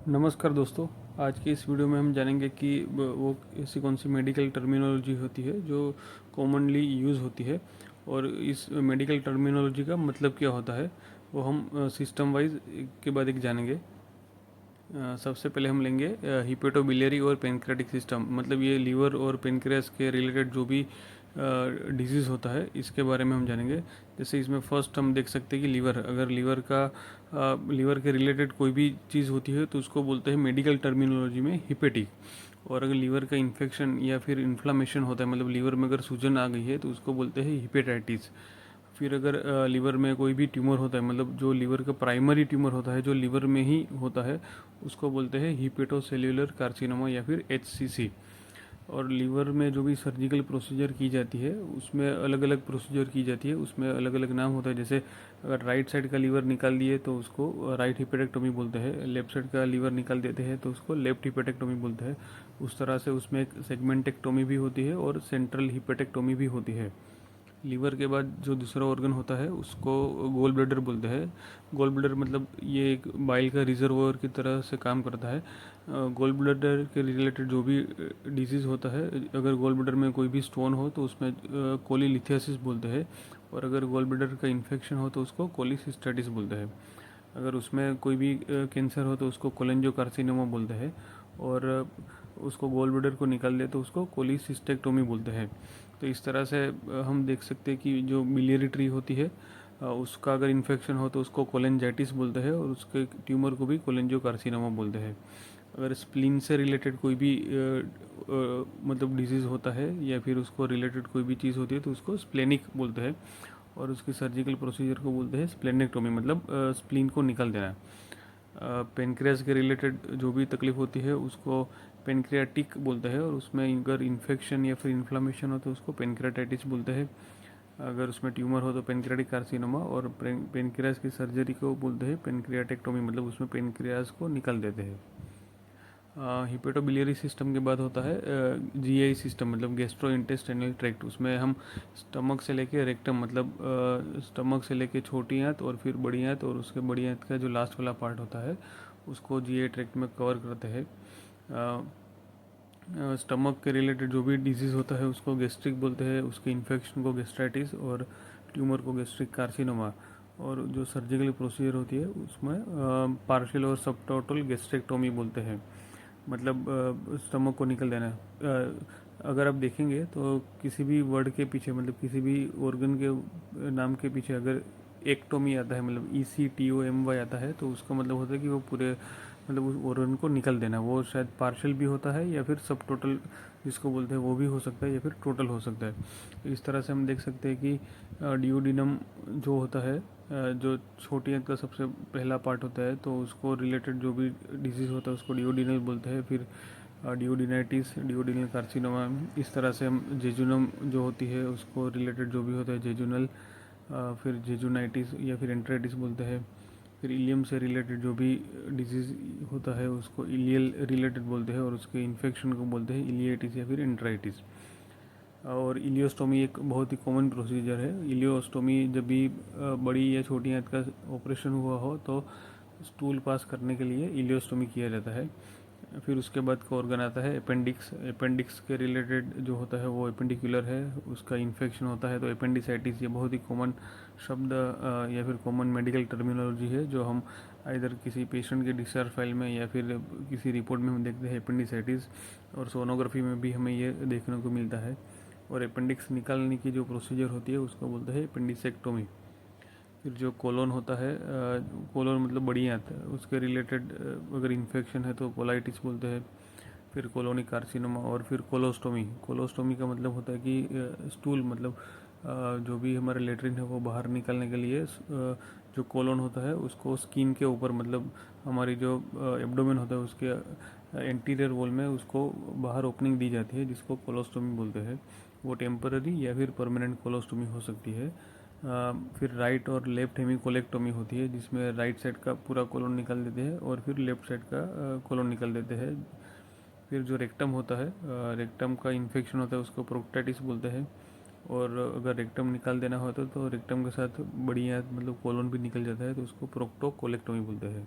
नमस्कार दोस्तों। आज की इस वीडियो में हम जानेंगे कि वो ऐसी कौन सी मेडिकल टर्मिनोलॉजी होती है जो कॉमनली यूज़ होती है, और इस मेडिकल टर्मिनोलॉजी का मतलब क्या होता है वो हम सिस्टम वाइज के बाद एक जानेंगे। सबसे पहले हम लेंगे हिपेटोबिलियरी और पेनक्रेटिक सिस्टम, मतलब ये लीवर और पेनक्रियास के रिलेटेड जो भी डिजीज़ होता है इसके बारे में हम जानेंगे। जैसे इसमें फर्स्ट हम देख सकते हैं कि लीवर, अगर लीवर के रिलेटेड कोई भी चीज़ होती है तो उसको बोलते हैं मेडिकल टर्मिनोलॉजी में हिपेटिक। और अगर लीवर का इन्फेक्शन या फिर इन्फ्लामेशन होता है, मतलब लीवर में अगर सूजन आ गई है तो उसको बोलते हैं हिपेटाइटिस। फिर अगर लीवर में कोई भी ट्यूमर होता है, मतलब जो लीवर का प्राइमरी ट्यूमर होता है जो लीवर में ही होता है, उसको बोलते हैं हीपेटोसेल्युलर कार्सिनोमा या फिर HCC। और लीवर में जो भी सर्जिकल प्रोसीजर की जाती है उसमें अलग अलग प्रोसीजर की जाती है, उसमें अलग अलग नाम होता है। जैसे अगर राइट साइड का लीवर निकाल दिए तो उसको राइट हिपेटेक्टोमी बोलते हैं, लेफ्ट साइड का लीवर निकाल देते हैं तो उसको लेफ्ट हिपेटेक्टोमी बोलते हैं। उस तरह से उसमें एक सेगमेंटेक्टोमी भी होती है और सेंट्रल हिपेटेक्टोमी भी होती है। लीवर के बाद जो दूसरा ऑर्गन होता है उसको गोल ब्लैडर बोलते हैं। गोल ब्लैडर मतलब ये एक बाइल का रिजर्वोयर की तरह से काम करता है। गोल ब्लैडर के रिलेटेड जो भी डिजीज़ होता है, अगर गोल ब्लैडर में कोई भी स्टोन हो तो उसमें कोलीलिथियासिस बोलते हैं। और अगर गोल ब्लैडर का इन्फेक्शन हो तो उसको कोलिसिस्टेटिस बोलते हैं। अगर उसमें कोई भी कैंसर हो तो उसको कोलेंजोकार्सिनोमा बोलते हैं। और उसको गोल ब्लैडर को निकाल दे तो उसको कोलिसिस्टेक्टोमी बोलते हैं। तो इस तरह से हम देख सकते हैं कि जो बिलियरी ट्री होती है उसका अगर इन्फेक्शन हो तो उसको कोलेंजाइटिस बोलते हैं, और उसके ट्यूमर को भी कोलेंजियोकार्सिनोमा बोलते हैं। अगर स्प्लीन से रिलेटेड कोई भी मतलब डिजीज़ होता है या फिर उसको रिलेटेड कोई भी चीज़ होती है तो उसको स्प्लेनिक बोलते हैं। और उसकी सर्जिकल प्रोसीजर को बोलते हैं स्प्लेनेक्टोमी, मतलब स्प्लीन को निकाल देना। पेनक्रियास के रिलेटेड जो भी तकलीफ होती है उसको पेनक्रियाटिक बोलते हैं, और उसमें अगर इन्फेक्शन या फिर इन्फ्लामेशन हो तो उसको पेनक्रियाटाइटिस बोलते हैं। अगर उसमें ट्यूमर हो तो पेनक्रियाटिक कार्सिनोमा, और पेनक्रियास की सर्जरी को बोलते हैं पेनक्रियाटेक्टोमी, मतलब उसमें पेनक्रियास को निकाल देते हैं। हिपेटोबिलियरी सिस्टम के बाद होता है GI सिस्टम, मतलब गैस्ट्रो इंटेस्टाइनल ट्रैक्ट। उसमें हम स्टमक से लेके रेक्टम, मतलब स्टमक से लेके छोटी आंत और फिर बड़ी आंत, और उसके बड़ी आंत का जो लास्ट वाला पार्ट होता है उसको GI ट्रैक्ट में कवर करते हैं। स्टमक के रिलेटेड जो भी डिजीज़ होता है उसको गैस्ट्रिक बोलते हैं, उसके इन्फेक्शन को गैस्ट्राइटिस, और ट्यूमर को गैस्ट्रिक कार्सिनोमा। और जो सर्जिकल प्रोसीजर होती है उसमें पार्शियल और सब टोटल गैस्ट्रेक्टोमी बोलते हैं, मतलब स्टमक को निकल देना। अगर आप देखेंगे तो किसी भी वर्ड के पीछे, मतलब किसी भी ऑर्गन के नाम के पीछे अगर एक्टोमी आता है, मतलब ECTOMY आता है, तो उसका मतलब होता है कि वो पूरे, मतलब उस ऑर्गन को निकल देना। वो शायद पार्शियल भी होता है या फिर सब टोटल जिसको बोलते हैं वो भी हो सकता है, या फिर टोटल हो सकता है। इस तरह से हम देख सकते हैं कि डिओडिनम जो होता है, जो छोटी आंत का सबसे पहला पार्ट होता है, तो उसको रिलेटेड जो भी डिजीज़ होता है उसको डिओडिनल बोलते हैं। फिर डिओडिनाइटिस, डिओडिनल कार्सिनोमा। इस तरह से हम जेजुनम जो होती है उसको रिलेटेड जो भी होता है जेजुनल, फिर जेजुनाइटिस या फिर एंट्राइटिस बोलते हैं। फिर इलियम से रिलेटेड जो भी डिजीज़ होता है उसको इलियल रिलेटेड बोलते हैं, और उसके इन्फेक्शन को बोलते हैं इलियटिस या फिर एंट्राइटिस। और इलियोस्टोमी एक बहुत ही कॉमन प्रोसीजर है। इलियोस्टोमी जब भी बड़ी या छोटी आंत का ऑपरेशन हुआ हो तो स्टूल पास करने के लिए इलियोस्टोमी किया जाता है। फिर उसके बाद का ऑर्गन आता है अपेंडिक्स। अपेंडिक्स के रिलेटेड जो होता है वो एपेंडिकुलर है, उसका इन्फेक्शन होता है तो अपेंडिसाइटिस। ये बहुत ही कॉमन शब्द या फिर कॉमन मेडिकल टर्मिनोलॉजी है जो हम इधर किसी पेशेंट के डिस्चार्ज फाइल में या फिर किसी रिपोर्ट में हम देखते हैं अपेंडिसाइटिस, और सोनोग्राफी में भी हमें ये देखने को मिलता है। और अपेंडिक्स निकालने की जो प्रोसीजर होती है उसको बोलते हैं अपेंडिसेक्टोमी। फिर जो कोलोन होता है, कोलोन मतलब बड़ी आंत, उसके रिलेटेड अगर इन्फेक्शन है तो कोलाइटिस बोलते हैं। फिर कोलोनिक कार्सिनोमा, और फिर कोलोस्टोमी। कोलोस्टोमी का मतलब होता है कि स्टूल, मतलब जो भी हमारा लेटरिन है वो बाहर निकालने के लिए जो कोलोन होता है उसको स्किन के ऊपर, मतलब हमारी जो एब्डोमेन होता है उसके एंटीरियर वॉल में उसको बाहर ओपनिंग दी जाती है, जिसको कोलोस्टोमी बोलते हैं। वो टेम्पररी या फिर परमानेंट कोलोस्टोमी हो सकती है। फिर राइट और लेफ्ट हेमिकोलेक्टोमी होती है, जिसमें राइट साइड का पूरा कोलोन निकाल देते हैं और फिर लेफ्ट साइड का कोलोन निकाल देते हैं। फिर जो रेक्टम होता है, रेक्टम का इन्फेक्शन होता है उसको प्रोक्टाइटिस बोलते हैं। और अगर रेक्टम निकाल देना होता है तो रेक्टम के साथ बड़ी आंत मतलब कोलोन भी निकल जाता है तो उसको प्रोक्टोकोलेक्टोमी बोलते हैं।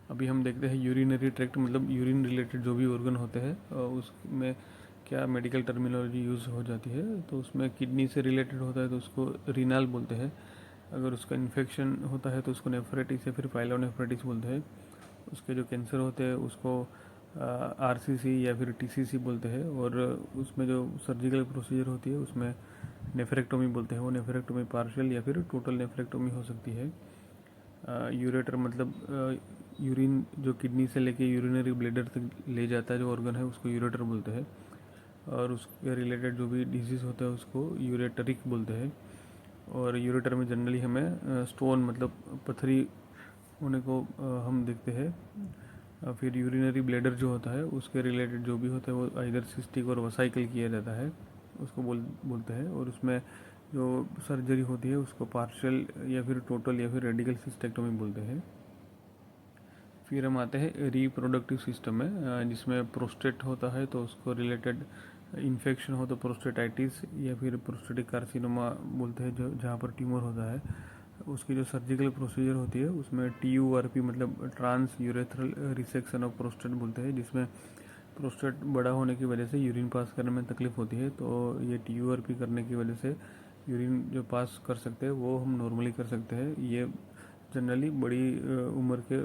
अभी हम देखते हैं यूरिनरी ट्रैक्ट मतलब यूरिन रिलेटेड जो भी ऑर्गन होते हैं उसमें क्या मेडिकल टर्मिनोलॉजी यूज़ हो जाती है। तो उसमें किडनी से रिलेटेड होता है तो उसको रीनाल बोलते हैं। अगर उसका इन्फेक्शन होता है तो उसको नेफ्राइटिस या फिर पाइलोनेफ्राइटिस बोलते हैं। उसके जो कैंसर होते हैं उसको आरसीसी या फिर टीसीसी बोलते हैं। और उसमें जो सर्जिकल प्रोसीजर होती है उसमें नेफ्रेक्टोमी बोलते हैं। वो नेफ्रेक्टोमी पार्शियल या फिर टोटल नेफ्रेक्टोमी हो सकती है। यूरेटर मतलब यूरिन जो किडनी से लेके यूरिनरी ब्लेडर तक ले जाता है जो ऑर्गन है उसको यूरेटर बोलते हैं। और उसके रिलेटेड जो भी डिजीज़ होता है उसको यूरेटरिक बोलते हैं। और यूरेटर में जनरली हमें स्टोन मतलब पथरी होने को हम देखते हैं। फिर यूरिनरी ब्लेडर जो होता है उसके रिलेटेड जो भी होता है वो आइदर सिस्टिक और वसाइकल किया जाता है उसको बोलते हैं। और उसमें जो सर्जरी होती है उसको पार्शियल या फिर टोटल या फिर रेडिकल सिस्टेक्टोमी बोलते हैं। फिर हम आते हैं रिप्रोडक्टिव सिस्टम में, जिसमें प्रोस्टेट होता है तो उसको रिलेटेड इन्फेक्शन हो तो प्रोस्टेटाइटिस या फिर प्रोस्टेटिक कार्सिनोमा बोलते हैं जो जहाँ पर ट्यूमर होता है। उसकी जो सर्जिकल प्रोसीजर होती है उसमें TURP मतलब transurethral resection of prostate बोलते हैं, जिसमें प्रोस्टेट बड़ा होने की वजह से यूरिन पास करने में तकलीफ होती है। तो ये TURP करने की वजह से यूरिन जो पास कर सकते हैं वो हम नॉर्मली कर सकते हैं। ये जनरली बड़ी उम्र के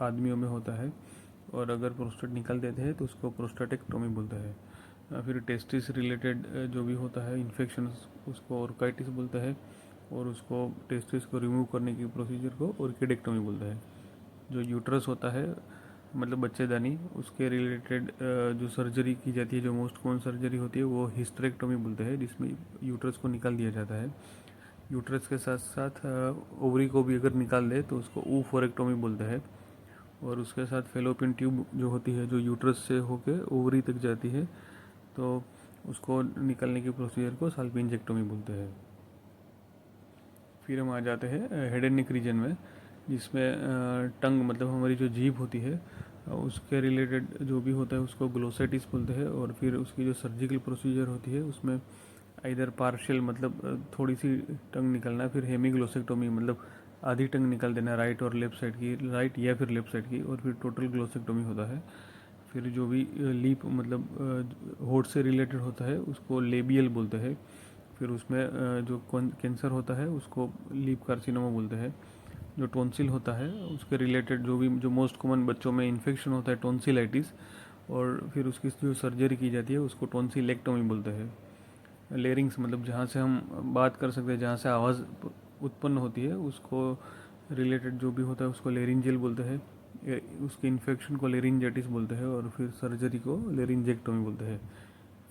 आदमियों में होता है। और अगर प्रोस्टेट निकाल देते हैं तो उसको प्रोस्टेटेक्टोमी बोलते हैं। फिर टेस्टिस रिलेटेड जो भी होता है इन्फेक्शन उसको ऑर्काइटिस बोलते हैं। और उसको टेस्टिस को रिमूव करने की प्रोसीजर को ऑर्किडेक्टोमी बोलते हैं। जो यूट्रस होता है मतलब बच्चेदानी उसके रिलेटेड जो सर्जरी की जाती है जो मोस्ट कॉमन सर्जरी होती है वो हिस्टेरेक्टोमी बोलते हैं, जिसमें यूट्रस को निकाल दिया जाता है। यूट्रस के साथ साथ ओवरी को भी अगर निकाल दे तो उसको ऊफोरेक्टोमी बोलते हैं। और उसके साथ फेलोपियन ट्यूब जो होती है जो यूट्रस से होकर ओवरी तक जाती है तो उसको निकालने की प्रोसीजर को साल्पिंजेक्टोमी बोलते हैं। फिर हम आ जाते हैं हेड एंड नेक रीजन में, जिसमें टंग मतलब हमारी जो जीभ होती है उसके रिलेटेड जो भी होता है उसको ग्लोसेटिस बोलते हैं। और फिर उसकी जो सर्जिकल प्रोसीजर होती है उसमें इधर पार्शियल मतलब थोड़ी सी टंग निकलना है, फिर हेमीग्लोसेक्टोमी मतलब आधी टंग निकाल देना राइट और लेफ्ट साइड की, राइट या फिर लेफ्ट साइड की, और फिर टोटल ग्लोसेक्टोमी होता है। फिर जो भी लीप मतलब होठ से रिलेटेड होता है उसको लेबियल बोलते हैं। फिर उसमें जो कैंसर होता है उसको लीप कार्सिनोमा बोलते हैं। जो टॉन्सिल होता है उसके रिलेटेड जो भी जो मोस्ट कॉमन बच्चों में इन्फेक्शन होता है टॉन्सिलाइटिस, और फिर उसकी जो सर्जरी की जाती है उसको टॉन्सिलेक्टोमी बोलते हैं। लेरिंग्स मतलब जहाँ से हम बात कर सकते हैं, जहाँ से आवाज़ उत्पन्न होती है उसको रिलेटेड जो भी होता है उसको लेरिंजियल बोलते हैं। उसके इन्फेक्शन को लेरिंजाइटिस बोलते हैं। और फिर सर्जरी को लेरिंजेक्टोमी बोलते हैं।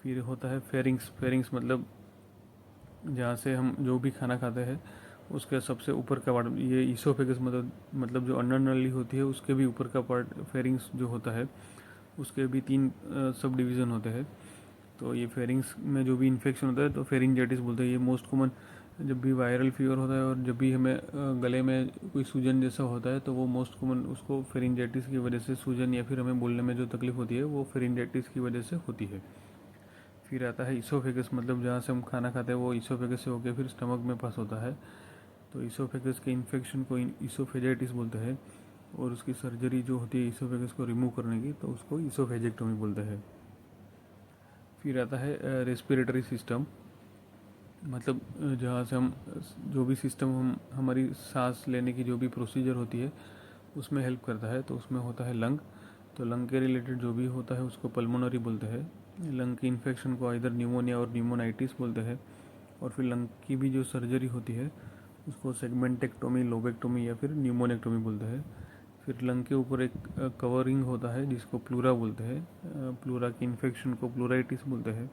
फिर होता है फेरिंग्स। फेरिंग्स मतलब जहाँ से हम जो भी खाना खाते हैं उसके सबसे ऊपर का पार्ट, ये ईसोफेगस मतलब जो अन्न नली होती है उसके भी ऊपर का पार्ट फेरिंग्स जो होता है उसके भी 3 सब डिवीज़न होते हैं। तो ये फेरिंग्स में जो भी इन्फेक्शन होता है तो फेरिंजाइटिस बोलते हैं। ये मोस्ट कॉमन जब भी वायरल फीवर होता है और जब भी हमें गले में कोई सूजन जैसा होता है तो वो मोस्ट कॉमन उसको फेरिंजाइटिस की वजह से सूजन या फिर हमें बोलने में जो तकलीफ होती है वो फेरिंजाइटिस की वजह से होती है। फिर आता है ईसोफेगस मतलब जहाँ से हम खाना खाते हैं वो ईसोफेगस से होकर फिर स्टमक में पास होता है। तो ईसोफेगस के इन्फेक्शन को ईसोफेजाइटिस बोलते हैं। और उसकी सर्जरी जो होती है ईसोफेगस को रिमूव करने की तो उसको ईसोफेजेक्टोमी बोलते हैं। फिर आता है रेस्पिरेटरी सिस्टम मतलब जहाँ से हम जो भी सिस्टम हम हमारी सांस लेने की जो भी प्रोसीजर होती है उसमें हेल्प करता है। तो उसमें होता है लंग। तो लंग के रिलेटेड जो भी होता है उसको पल्मोनरी बोलते हैं। लंग की इन्फेक्शन को इधर न्यूमोनिया और न्यूमोनाइटिस बोलते हैं। और फिर लंग की भी जो सर्जरी होती है उसको सेगमेंटेक्टोमी, लोबेक्टोमी या फिर न्यूमोनेक्टोमी बोलते हैं। फिर लंग के ऊपर एक कवरिंग होता है जिसको प्लूरा बोलते हैं। प्लूरा की इन्फेक्शन को प्लूराइटिस बोलते हैं।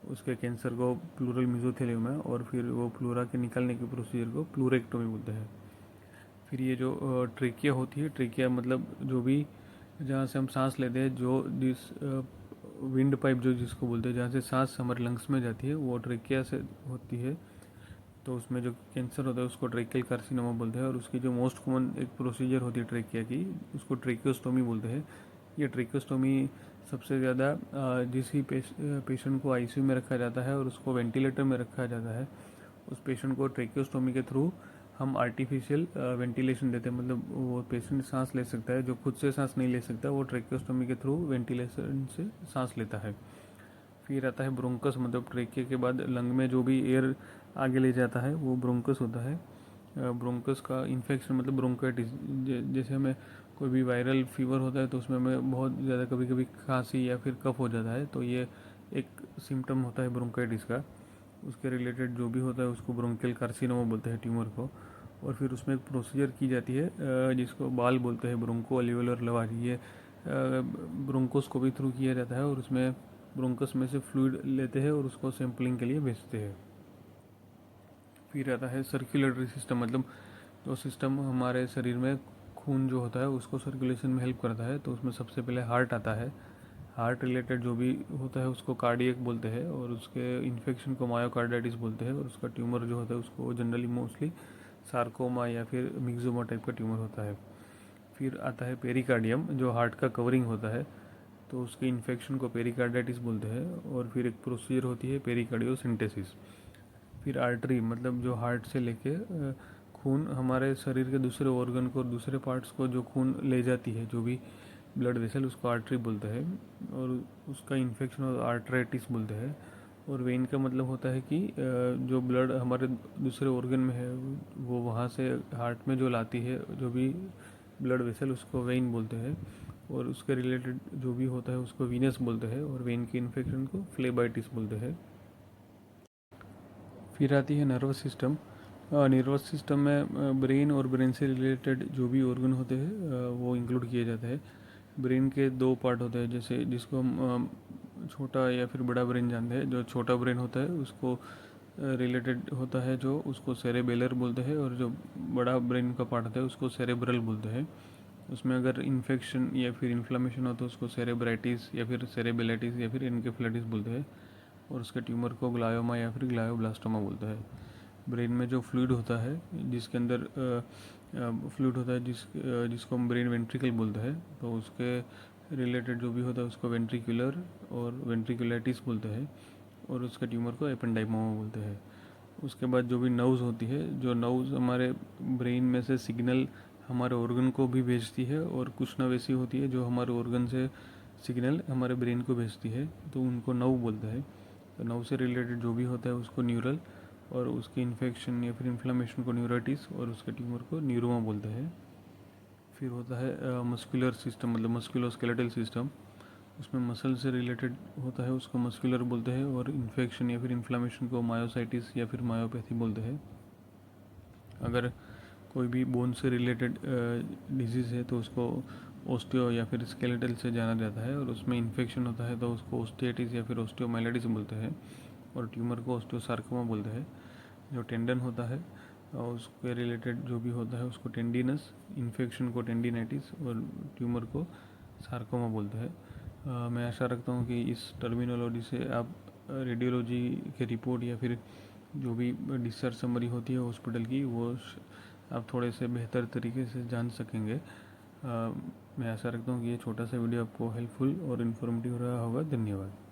उसके कैंसर को प्लूरल मेसोथेलियोमा, और फिर वो प्लूरा के निकालने की प्रोसीजर को प्लूरेक्टोमी बोलते हैं। फिर ये जो ट्रेकिया होती है, ट्रेकिया मतलब जो भी जहाँ से हम सांस लेते हैं जो जिस विंड पाइप जो जिसको बोलते हैं जहाँ से सांस हमारे लंग्स में जाती है वो ट्रेकिया से होती है। तो उसमें जो कैंसर होता है उसको ट्रेकियल कार्सिनोमा बोलते हैं। और उसकी जो मोस्ट कॉमन एक प्रोसीजर होती है ट्रेकिया की उसको ट्रेकियोस्टोमी बोलते हैं। ये ट्रेकियोस्टोमी सबसे ज़्यादा जिस ही पेशेंट को आईसीयू में रखा जाता है और उसको वेंटिलेटर में रखा जाता है उस पेशेंट को ट्रेकियोस्टोमी के थ्रू हम आर्टिफिशियल वेंटिलेशन देते हैं, मतलब वो पेशेंट सांस ले सकता है, जो खुद से सांस नहीं ले सकता वो ट्रेकियोस्टोमी के थ्रू वेंटिलेशन से सांस लेता है। फिर आता है ब्रोंकस, मतलब ट्रेकिया के बाद लंग में जो भी एयर आगे ले जाता है वो ब्रोंकस होता है। ब्रोंकस का इन्फेक्शन मतलब ब्रोंकाइटिस, जैसे हमें कोई भी वायरल फीवर होता है तो उसमें हमें बहुत ज़्यादा कभी कभी खांसी या फिर कफ हो जाता है, तो ये एक सिम्टम होता है ब्रोंकाइटिस का। उसके रिलेटेड जो भी होता है उसको ब्रोंकियल कार्सिनोमा बोलते हैं ट्यूमर को। और फिर उसमें एक प्रोसीजर की जाती है जिसको बाल बोलते हैं, ब्रोंको अल्वियोलर लवारी। ये ब्रोंकोस्कोपी थ्रू किया जाता है और उसमें ब्रोंकस में से फ्लूइड लेते हैं और उसको सैम्पलिंग के लिए भेजते हैं। फिर आता है सर्कुलेटरी सिस्टम, मतलब जो सिस्टम हमारे शरीर में खून जो होता है उसको सर्कुलेशन में हेल्प करता है, तो उसमें सबसे पहले हार्ट आता है। हार्ट रिलेटेड जो भी होता है उसको कार्डियक बोलते हैं, और उसके इन्फेक्शन को मायोकार्डाइटिस बोलते हैं, और उसका ट्यूमर जो होता है उसको जनरली मोस्टली सार्कोमा या फिर मिक्सोमा टाइप का ट्यूमर होता है। फिर आता है पेरिकार्डियम, जो हार्ट का कवरिंग होता है, तो उसके इन्फेक्शन को पेरिकार्डाइटिस बोलते हैं। और फिर एक प्रोसीजर होती है पेरिकार्डियोसिंटेसिस। फिर आर्टरी, मतलब जो हार्ट से लेके खून हमारे शरीर के दूसरे ऑर्गन को और दूसरे पार्ट्स को जो खून ले जाती है, जो भी ब्लड वेसल, उसको आर्टरी बोलते हैं। और उसका इन्फेक्शन और आर्टराइटिस बोलते हैं। और वेन का मतलब होता है कि जो ब्लड हमारे दूसरे ऑर्गन में है वो वहाँ से हार्ट में जो लाती है जो भी ब्लड वेसल, उसको वेन बोलते हैं। और उसके रिलेटेड जो भी होता है उसको वीनस बोलते हैं, और वेन के इन्फेक्शन को फ्लेबाइटिस बोलते हैं। फिर आती है नर्वस सिस्टम। नर्वस सिस्टम में ब्रेन और ब्रेन से रिलेटेड जो भी ऑर्गन होते हैं वो इंक्लूड किए जाते हैं। ब्रेन के दो पार्ट होते हैं, जैसे जिसको हम छोटा या फिर बड़ा ब्रेन जानते हैं। जो छोटा ब्रेन होता है उसको रिलेटेड होता है जो उसको सेरेबेलर बोलते हैं, और जो बड़ा ब्रेन का पार्ट होता है उसको सेरेब्रल बोलते हैं। उसमें अगर इन्फेक्शन या फिर इन्फ्लामेशन हो तो उसको सेरेब्राइटिस या फिर सेरेबेलाइटिस या फिर एनकेफेलाइटिस बोलते हैं। और उसके ट्यूमर को ग्लायोमा या फिर ग्लायोब्लास्टोमा बोलते हैं। ब्रेन में जो फ्लूइड होता है, जिसके अंदर फ्लूइड होता है जिसको हम ब्रेन वेंट्रिकल बोलते हैं, तो उसके रिलेटेड जो भी होता है उसको वेंट्रिकुलर और वेंट्रिकुलाइटिस बोलते हैं। और उसके ट्यूमर को एपेंडाइमोमा बोलते हैं। उसके बाद जो भी नर्व्स होती है, जो नर्व्स हमारे ब्रेन में से सिग्नल हमारे ऑर्गन को भी भेजती है, और कुछ नर्व ऐसी होती है जो हमारे ऑर्गन से सिग्नल हमारे ब्रेन को भेजती है, तो उनको नर्व बोलते हैं। तो नर्व से रिलेटेड जो भी होता है उसको न्यूरल, और उसकी इन्फेक्शन या फिर इन्फ्लामेशन को न्यूराइटिस, और उसके ट्यूमर को न्यूरोमा बोलते हैं। फिर होता है मस्कुलर सिस्टम, मतलब मस्कुलोस्केलेटल सिस्टम। उसमें मसल से रिलेटेड होता है उसको मस्कुलर बोलते हैं, और इन्फेक्शन या फिर इन्फ्लामेशन को मायोसाइटिस या फिर मायोपैथी बोलते हैं। अगर कोई भी बोन से रिलेटेड डिजीज़ है तो उसको ओस्टियो या फिर स्केलेटल से जाना जाता है, और उसमें इन्फेक्शन होता है तो उसको ओस्टियाटिस या फिर ओस्टियोमाइलिटिस बोलते हैं। और ट्यूमर को ओस्टियोसार्कोमा बोलते हैं। जो टेंडन होता है उसके रिलेटेड जो भी होता है उसको टेंडिनस, इन्फेक्शन को टेंडिनाइटिस, और ट्यूमर को सार्कोमा बोलते हैं। मैं आशा रखता हूँ कि इस टर्मिनोलॉजी से आप रेडियोलॉजी के रिपोर्ट या फिर जो भी डिस्चार्ज समरी होती है हॉस्पिटल की, वो आप थोड़े से बेहतर तरीके से जान सकेंगे। मैं आशा रखता हूँ कि ये छोटा सा वीडियो आपको हेल्पफुल और इन्फॉर्मेटिव रहा होगा। धन्यवाद।